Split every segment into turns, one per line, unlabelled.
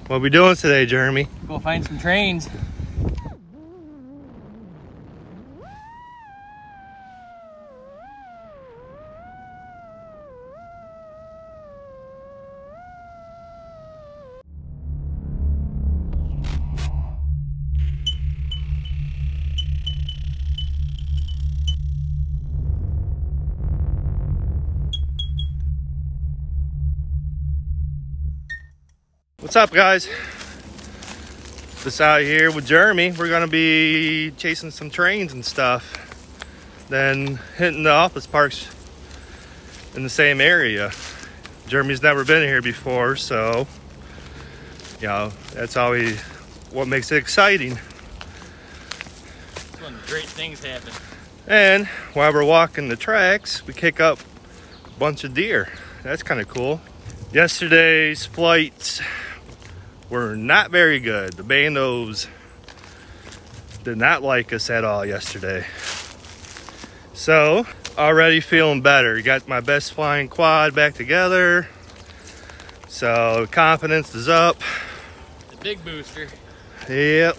What we doing today, Jeremy?
Go find some trains.
What's up, guys? Just out here with Jeremy. We're gonna be chasing some trains and stuff, then hitting the office parks in the same area. Jeremy's never been here before, so you know that's always what makes it exciting.
That's when great things happen.
And while we're walking the tracks, we kick up a bunch of deer. That's kind of cool. Yesterday's flights were not very good. The bandos did not like us at all yesterday. So, already feeling better. Got my best flying quad back together. So, confidence is up.
The big booster.
Yep.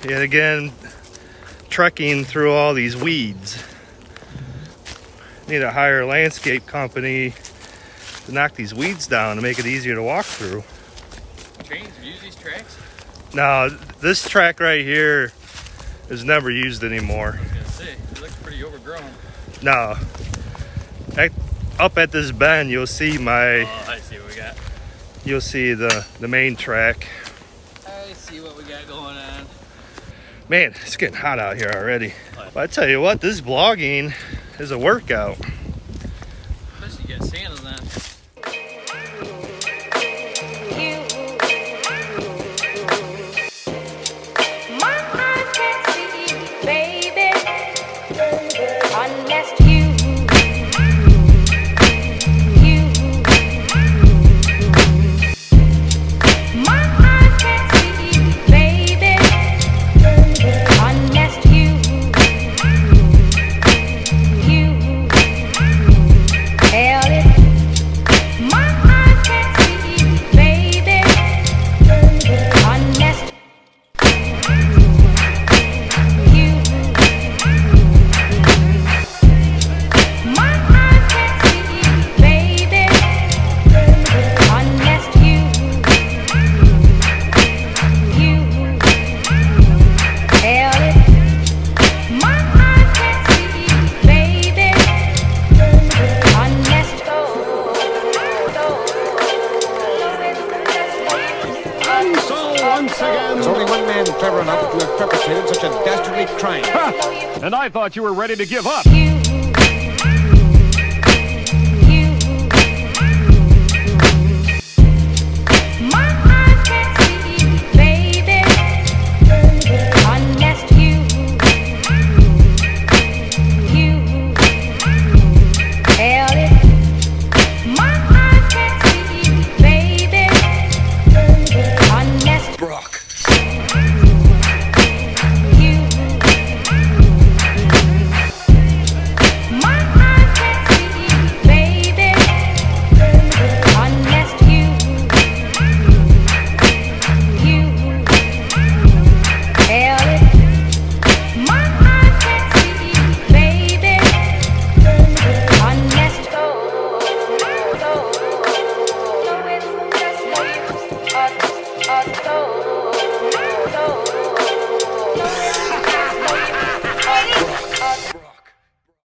Yet again, trekking through all these weeds. Need a hire landscape company to knock these weeds down to make it easier to walk through.
Trains use these tracks?
No, this track right here is never used anymore.
I was gonna say, it looks pretty overgrown.
No. Up at this bend, you'll see
Oh, I see what we got.
you'll see the main track.
I see what we got going on.
Man, it's getting hot out here already. But I tell you what, this vlogging is a workout.
Especially you got sandals on.
There's only one man clever enough to have perpetrated such a dastardly crime.
Ha! And I thought you were ready to give up.